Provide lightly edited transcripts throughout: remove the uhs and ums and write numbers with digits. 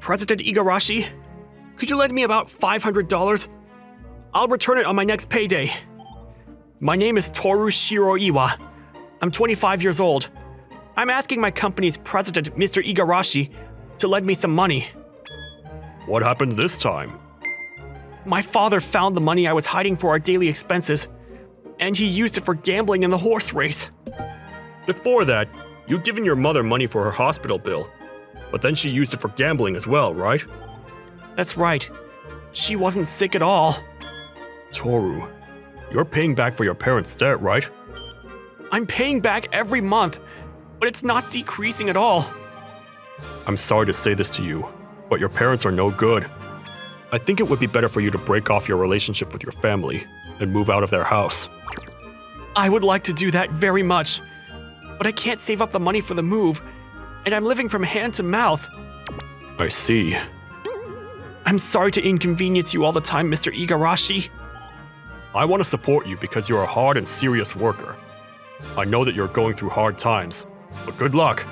President Igarashi, could you lend me about $500? I'll return it on my next payday. My name is Toru Shiroiwa. I'm 25 years old. I'm asking my company's president, Mr. Igarashi, to lend me some money. What happened this time? My father found the money I was hiding for our daily expenses, and he used it for gambling in the horse race. Before that, you'd given your mother money for her hospital bill, but then she used it for gambling as well, right? That's right. She wasn't sick at all. Toru, you're paying back for your parents' debt, right? I'm paying back every month, but it's not decreasing at all. I'm sorry to say this to you, but your parents are no good. I think it would be better for you to break off your relationship with your family and move out of their house. I would like to do that very much, but I can't save up the money for the move, and I'm living from hand to mouth. I see. I'm sorry to inconvenience you all the time, Mr. Igarashi. I want to support you because you're a hard and serious worker. I know that you're going through hard times, but good luck.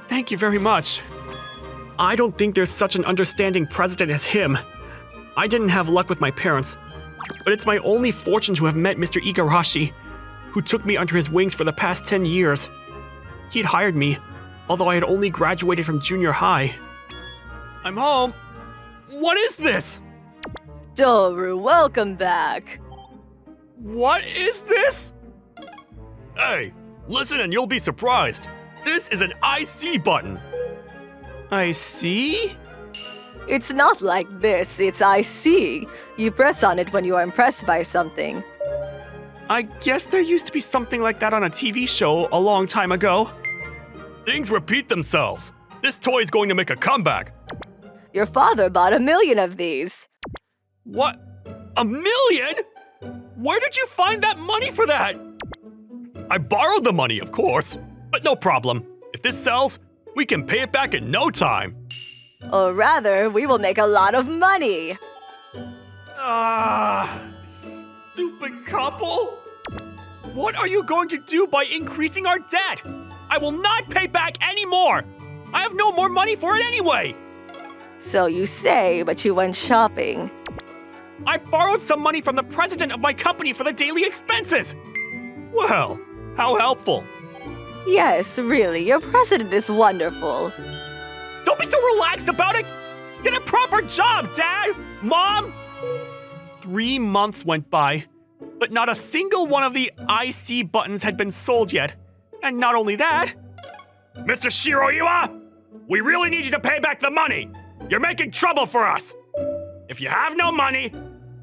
Thank you very much. I don't think there's such an understanding president as him. I didn't have luck with my parents, but it's my only fortune to have met Mr. Igarashi, who took me under his wings for the past 10 years. He'd hired me, although I had only graduated from junior high. I'm home. What is this? Toru, welcome back. What is this? Hey, listen and you'll be surprised. This is an IC button. I see? It's not like this, it's IC. You press on it when you are impressed by something. I guess there used to be something like that on a TV show a long time ago. Things repeat themselves. This toy is going to make a comeback. Your father bought 1 million of these. What? 1 million? Where did you find that money for that? I borrowed the money, of course, but no problem. If this sells, we can pay it back in no time. Or rather, we will make a lot of money. Stupid couple. What are you going to do by increasing our debt? I will not pay back any more. I have no more money for it anyway. So you say, but you went shopping. I borrowed some money from the president of my company for the daily expenses. Well, how helpful. Yes, really, your president is wonderful. Don't be so relaxed about it. Get a proper job, Dad! Mom! 3 months went by, but not a single one of the IC buttons had been sold yet. And not only that... Mr. Shiroiwa, we really need you to pay back the money. You're making trouble for us. If you have no money,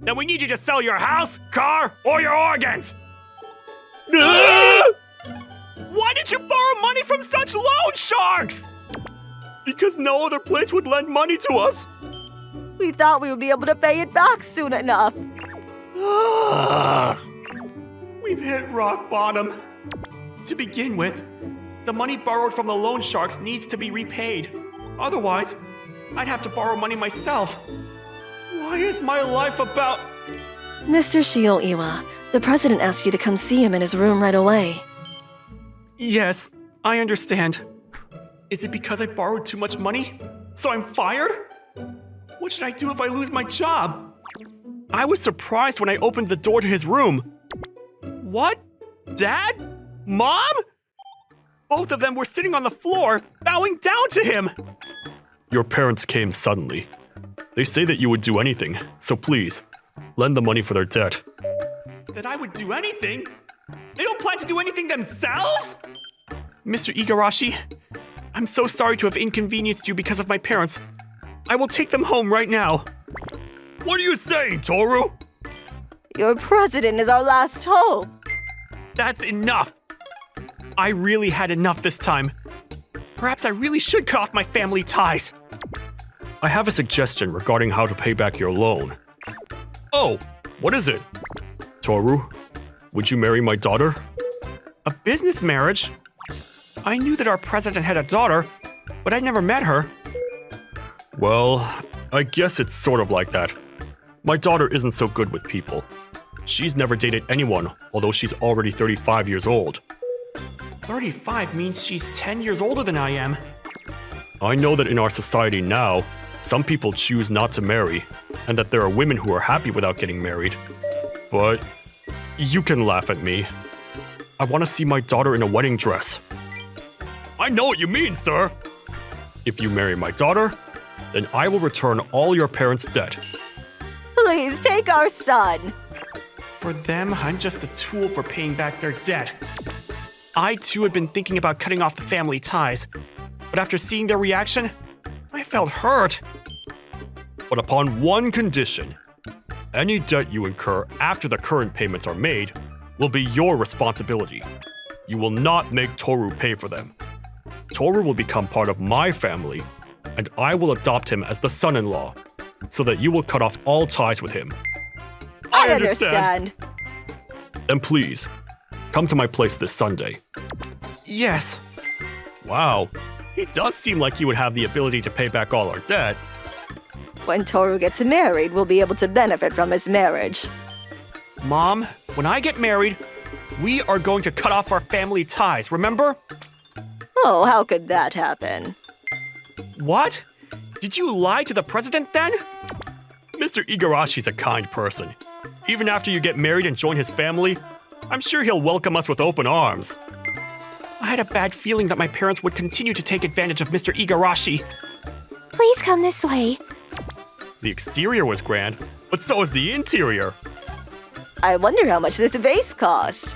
then we need you to sell your house, car, or your organs. Why did you borrow money from such loan sharks? Because no other place would lend money to us. We thought we would be able to pay it back soon enough. We've hit rock bottom. To begin with, the money borrowed from the loan sharks needs to be repaid. Otherwise, I'd have to borrow money myself. Why is my life about... Mr. Shiroiwa, the president asked you to come see him in his room right away. Yes, I understand. Is it because I borrowed too much money? So I'm fired? What should I do if I lose my job? I was surprised when I opened the door to his room. What? Dad? Mom? Both of them were sitting on the floor, bowing down to him. Your parents came suddenly. They say that you would do anything, so please, lend the money for their debt. That I would do anything? They don't plan to do anything themselves? Mr. Igarashi, I'm so sorry to have inconvenienced you because of my parents. I will take them home right now. What are you saying, Toru? Your president is our last hope. That's enough. I really had enough this time. Perhaps I really should cut off my family ties. I have a suggestion regarding how to pay back your loan. Oh, what is it? Toru, would you marry my daughter? A business marriage? I knew that our president had a daughter, but I'd never met her. Well, I guess it's sort of like that. My daughter isn't so good with people. She's never dated anyone, although she's already 35 years old. 35 means she's 10 years older than I am. I know that in our society now, some people choose not to marry, and that there are women who are happy without getting married. But you can laugh at me. I want to see my daughter in a wedding dress. I know what you mean, sir. If you marry my daughter, then I will return all your parents' debt. Please take our son. For them, I'm just a tool for paying back their debt. I too had been thinking about cutting off the family ties, but after seeing their reaction, I felt hurt. But upon one condition, any debt you incur after the current payments are made will be your responsibility. You will not make Toru pay for them. Toru will become part of my family, and I will adopt him as the son-in-law, so that you will cut off all ties with him. I understand. Then please, come to my place this Sunday. Yes. Wow, he does seem like he would have the ability to pay back all our debt. When Toru gets married, we'll be able to benefit from his marriage. Mom, when I get married, we are going to cut off our family ties, remember? Oh, how could that happen? What? Did you lie to the president then? Mr. Igarashi's a kind person. Even after you get married and join his family, I'm sure he'll welcome us with open arms. I had a bad feeling that my parents would continue to take advantage of Mr. Igarashi. Please come this way. The exterior was grand, but so is the interior. I wonder how much this vase cost.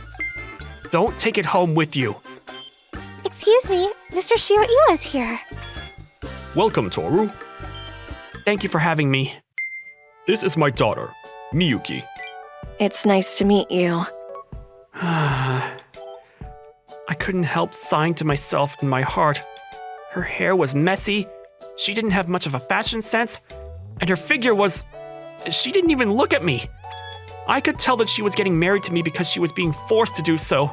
Don't take it home with you. Excuse me, Mr. Shiroiwa is here. Welcome, Toru. Thank you for having me. This is my daughter, Miyuki. It's nice to meet you. I couldn't help sighing to myself in my heart. Her hair was messy, she didn't have much of a fashion sense, and her figure was... she didn't even look at me. I could tell that she was getting married to me because she was being forced to do so.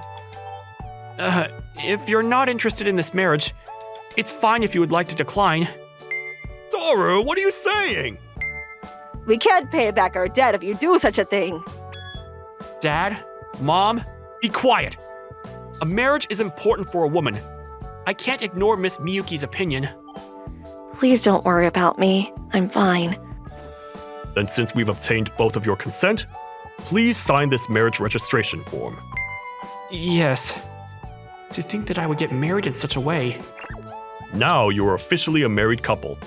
If you're not interested in this marriage, it's fine if you would like to decline. Toru, what are you saying? We can't pay back our debt if you do such a thing. Dad, Mom, be quiet. A marriage is important for a woman. I can't ignore Miss Miyuki's opinion. Please don't worry about me. I'm fine. Then since we've obtained both of your consent, please sign this marriage registration form. Yes. To think that I would get married in such a way. Now you are officially a married couple.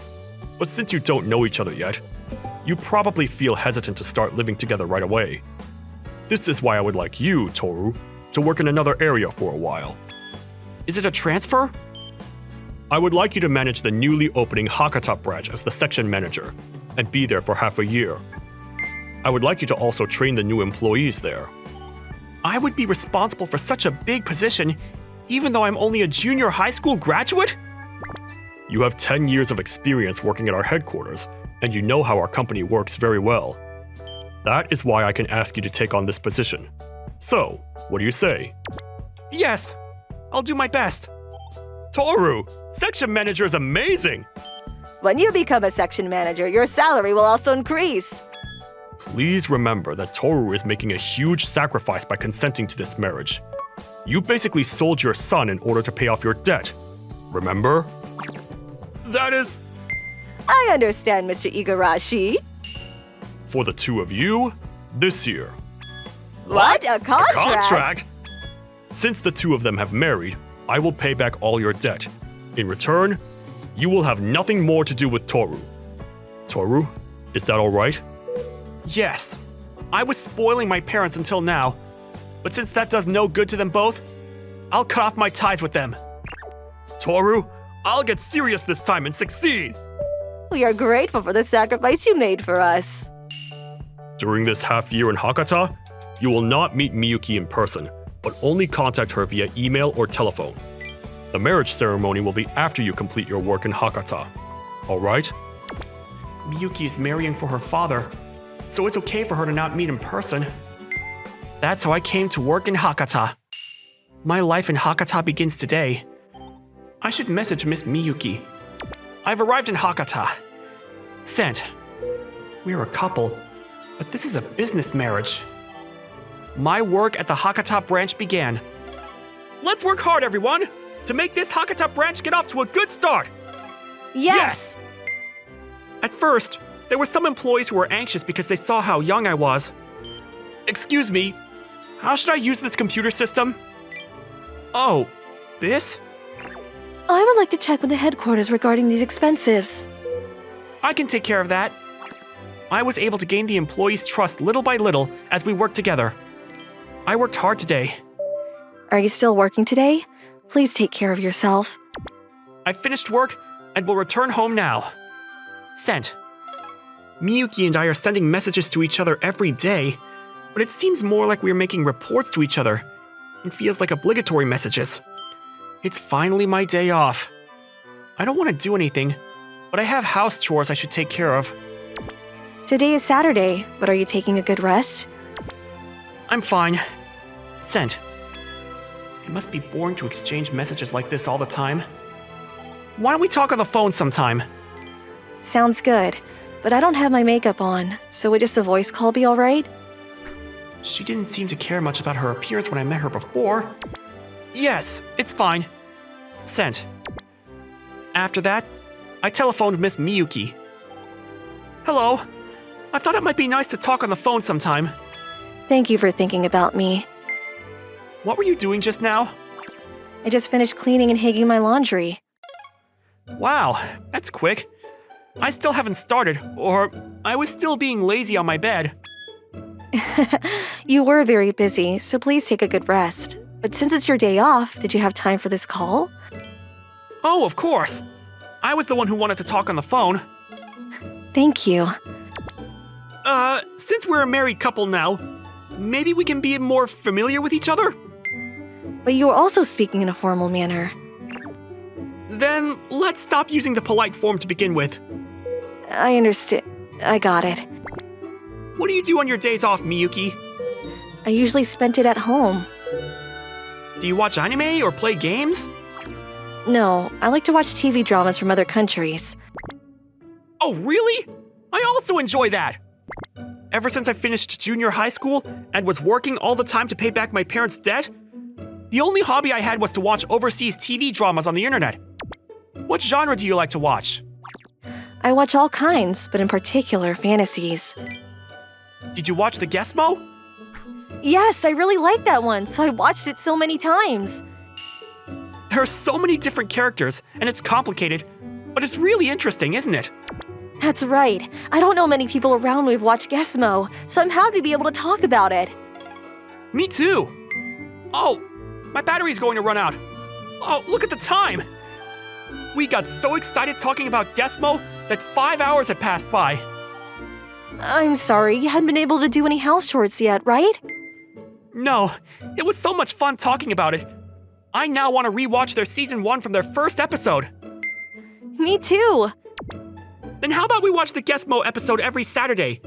But since you don't know each other yet, you probably feel hesitant to start living together right away. This is why I would like you, Toru, to work in another area for a while. Is it a transfer? I would like you to manage the newly opening Hakata branch as the section manager, and be there for half a year. I would like you to also train the new employees there. I would be responsible for such a big position, even though I'm only a junior high school graduate? You have 10 years of experience working at our headquarters, and you know how our company works very well. That is why I can ask you to take on this position. So, what do you say? Yes, I'll do my best. Toru, section manager is amazing. When you become a section manager, your salary will also increase. Please remember that Toru is making a huge sacrifice by consenting to this marriage. You basically sold your son in order to pay off your debt. Remember? That is... I understand, Mr. Igarashi. For the two of you, this year. What? A contract? A contract? Since the two of them have married, I will pay back all your debt. In return, you will have nothing more to do with Toru. Toru, is that all right? Yes. I was spoiling my parents until now, but since that does no good to them both, I'll cut off my ties with them. Toru, I'll get serious this time and succeed. We are grateful for the sacrifice you made for us. During this half year in Hakata, you will not meet Miyuki in person, but only contact her via email or telephone. The marriage ceremony will be after you complete your work in Hakata. All right? Miyuki is marrying for her father, so it's okay for her to not meet in person. That's how I came to work in Hakata. My life in Hakata begins today. I should message Miss Miyuki. I've arrived in Hakata. Sent. We're a couple, but this is a business marriage. My work at the Hakata branch began. Let's work hard, everyone, to make this Hakata branch get off to a good start. Yes! At first, there were some employees who were anxious because they saw how young I was. Excuse me, how should I use this computer system? Oh, this? I would like to check with the headquarters regarding these expenses. I can take care of that. I was able to gain the employees' trust little by little as we worked together. I worked hard today. Are you still working today? Please take care of yourself. I finished work and will return home now. Sent. Miyuki and I are sending messages to each other every day, but it seems more like we are making reports to each other. It feels like obligatory messages. It's finally my day off. I don't want to do anything, but I have house chores I should take care of. Today is Saturday, but are you taking a good rest? I'm fine. Sent. It must be boring to exchange messages like this all the time. Why don't we talk on the phone sometime? Sounds good, but I don't have my makeup on, so would just a voice call be alright? She didn't seem to care much about her appearance when I met her before. Yes, it's fine. Sent. After that, I telephoned Miss Miyuki. Hello. I thought it might be nice to talk on the phone sometime. Thank you for thinking about me. What were you doing just now? I just finished cleaning and hanging my laundry. Wow, that's quick. I still haven't started, or I was still being lazy on my bed. You were very busy, so please take a good rest. But since it's your day off, did you have time for this call? Oh, of course. I was the one who wanted to talk on the phone. Thank you. Since we're a married couple now, maybe we can be more familiar with each other? But you were also speaking in a formal manner. Then let's stop using the polite form to begin with. I understand. I got it. What do you do on your days off, Miyuki? I usually spent it at home. Do you watch anime or play games? No, I like to watch TV dramas from other countries. Oh, really? I also enjoy that! Ever since I finished junior high school and was working all the time to pay back my parents' debt, the only hobby I had was to watch overseas TV dramas on the internet. What genre do you like to watch? I watch all kinds, but in particular, fantasies. Did you watch the Gesmo? Yes, I really liked that one, so I watched it so many times. There are so many different characters, and it's complicated, but it's really interesting, isn't it? That's right. I don't know many people around who've watched Gesmo, so I'm happy to be able to talk about it. Me too. Oh, my battery's going to run out. Oh, look at the time. We got so excited talking about Gesmo that 5 hours had passed by. I'm sorry, you hadn't been able to do any house chores yet, right? No, it was so much fun talking about it. I now want to rewatch their season 1 from their first episode. Me too. Then how about we watch the Gesmo episode every Saturday?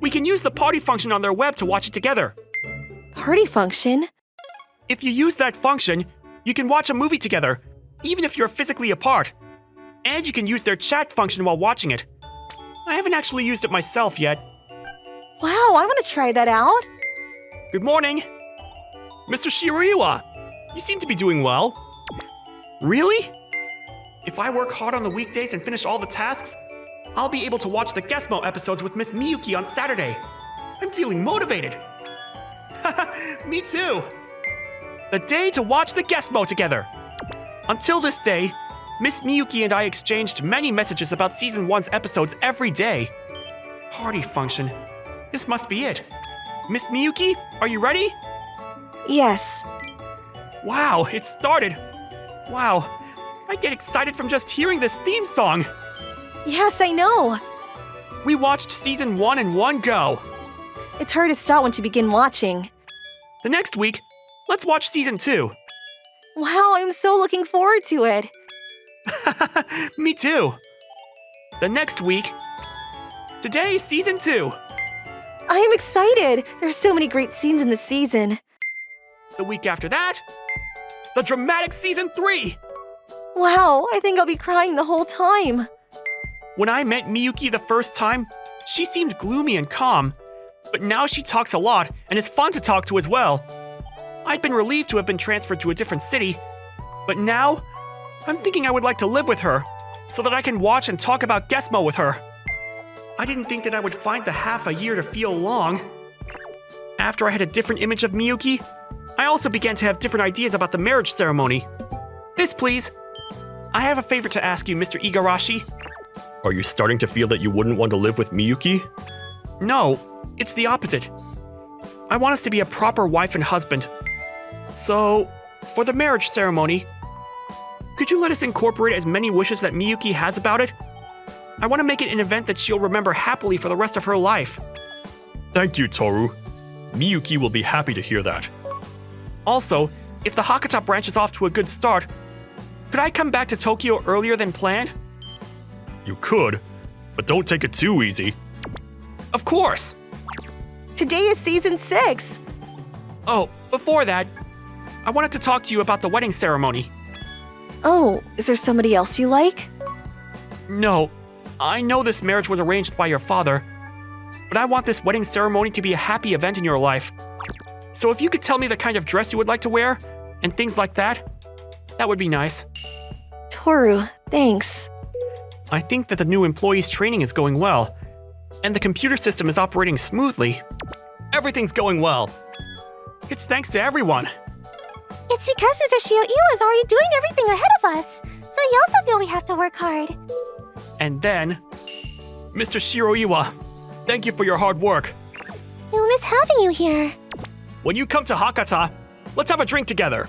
We can use the party function on their web to watch it together. Party function? If you use that function, you can watch a movie together, even if you're physically apart. And you can use their chat function while watching it. I haven't actually used it myself yet. Wow, I want to try that out. Good morning. Mr. Shiraiwa, you seem to be doing well. Really? If I work hard on the weekdays and finish all the tasks, I'll be able to watch the Gesmo episodes with Miss Miyuki on Saturday. I'm feeling motivated. Me too. The day to watch the Gesmo together. Until this day, Miss Miyuki and I exchanged many messages about Season 1's episodes every day. Party function. This must be it. Miss Miyuki, are you ready? Yes. Wow, it started. Wow, I get excited from just hearing this theme song. Yes, I know. We watched Season 1 in one go. It's hard to stop once you begin watching. The next week, let's watch Season 2. Wow, I'm so looking forward to it. Me too. The next week, today, Season 2. I am excited. There's so many great scenes in this season. The week after that, the dramatic Season 3. Wow, I think I'll be crying the whole time. When I met Miyuki the first time, she seemed gloomy and calm, but now she talks a lot and is fun to talk to as well. I'd been relieved to have been transferred to a different city, but now, I'm thinking I would like to live with her. so that I can watch and talk about Gesmo with her. I didn't think that I would find the half a year to feel long. After I had a different image of Miyuki, I also began to have different ideas about the marriage ceremony. This, please. I have a favor to ask you, Mr. Igarashi. Are you starting to feel that you wouldn't want to live with Miyuki? No, it's the opposite. I want us to be a proper wife and husband. So, for the marriage ceremony, could you let us incorporate as many wishes that Miyuki has about it? I want to make it an event that she'll remember happily for the rest of her life. Thank you, Toru. Miyuki will be happy to hear that. Also, if the Hakata branch is off to a good start, could I come back to Tokyo earlier than planned? You could, but don't take it too easy. Of course! Today is season 6. Oh, before that, I wanted to talk to you about the wedding ceremony. Oh, is there somebody else you like? No, I know this marriage was arranged by your father, but I want this wedding ceremony to be a happy event in your life. So if you could tell me the kind of dress you would like to wear, and things like that, that would be nice. Toru, thanks. I think that the new employees' training is going well, and the computer system is operating smoothly. Everything's going well. It's thanks to everyone. It's because Mr. Shiro is already doing everything ahead of us, so you also feel we have to work hard. And then, Mr. Shiroiwa, thank you for your hard work. We'll miss having you here. When you come to Hakata, let's have a drink together.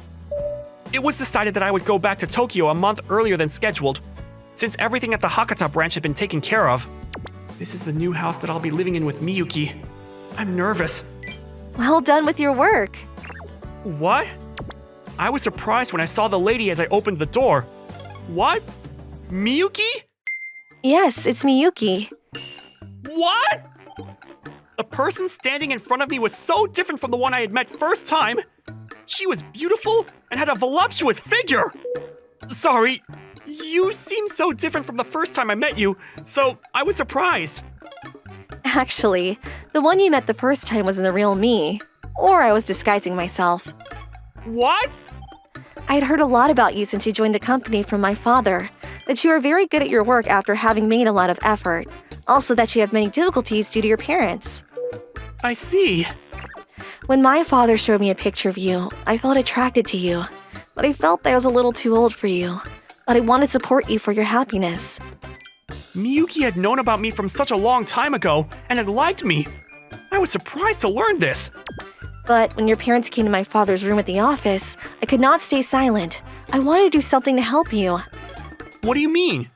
It was decided that I would go back to Tokyo a month earlier than scheduled, since everything at the Hakata branch had been taken care of. This is the new house that I'll be living in with Miyuki. I'm nervous. Well done with your work. What? I was surprised when I saw the lady as I opened the door. What? Miyuki? Yes, it's Miyuki. What? The person standing in front of me was so different from the one I had met first time. She was beautiful and had a voluptuous figure. Sorry, you seem so different from the first time I met you, so I was surprised. Actually, the one you met the first time wasn't the real me. Or I was disguising myself. What? I'd heard a lot about you since you joined the company from my father. That you are very good at your work after having made a lot of effort. Also that you have many difficulties due to your parents. I see. When my father showed me a picture of you, I felt attracted to you. But I felt that I was a little too old for you. But I wanted to support you for your happiness. Miyuki had known about me from such a long time ago and had liked me. I was surprised to learn this. But when your parents came to my father's room at the office, I could not stay silent. I wanted to do something to help you. What do you mean?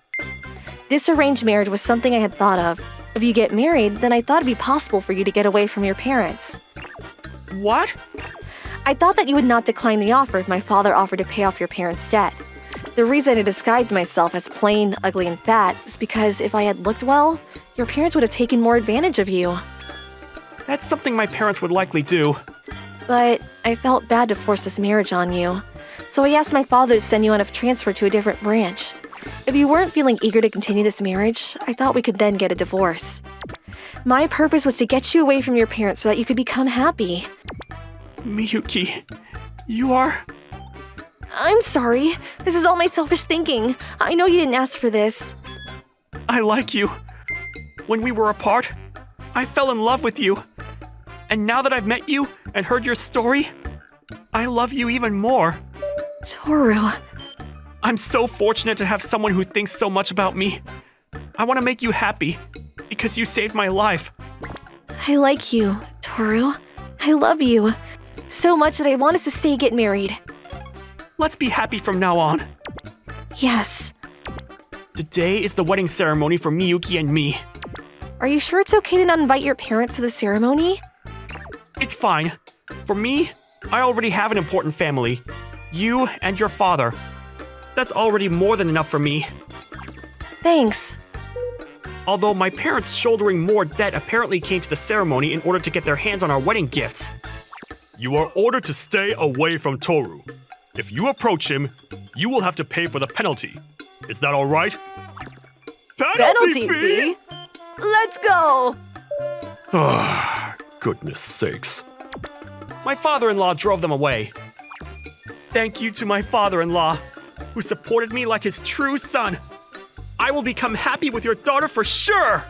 This arranged marriage was something I had thought of. If you get married, then I thought it'd be possible for you to get away from your parents. What? I thought that you would not decline the offer if my father offered to pay off your parents' debt. The reason I disguised myself as plain, ugly, and fat was because if I had looked well, your parents would have taken more advantage of you. That's something my parents would likely do. But I felt bad to force this marriage on you. So I asked my father to send you on a transfer to a different branch. If you weren't feeling eager to continue this marriage, I thought we could then get a divorce. My purpose was to get you away from your parents so that you could become happy. Miyuki, you are... I'm sorry. This is all my selfish thinking. I know you didn't ask for this. I like you. When we were apart, I fell in love with you. And now that I've met you and heard your story, I love you even more. Toru. I'm so fortunate to have someone who thinks so much about me. I want to make you happy, because you saved my life. I like you, Toru. I love you. So much that I want us to stay get married. Let's be happy from now on. Yes. Today is the wedding ceremony for Miyuki and me. Are you sure it's okay to not invite your parents to the ceremony? It's fine. For me, I already have an important family. You and your father. That's already more than enough for me. Thanks. Although my parents shouldering more debt apparently came to the ceremony in order to get their hands on our wedding gifts. You are ordered to stay away from Toru. If you approach him, you will have to pay for the penalty. Is that all right? Penalty fee? Let's go! Goodness sakes. My father-in-law drove them away. Thank you to my father-in-law, who supported me like his true son. I will become happy with your daughter for sure!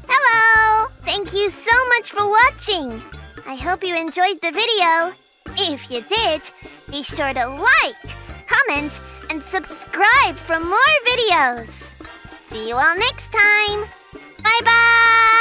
Hello! Thank you so much for watching. I hope you enjoyed the video. If you did, be sure to like, comment, and subscribe for more videos. See you all next time. Bye-bye!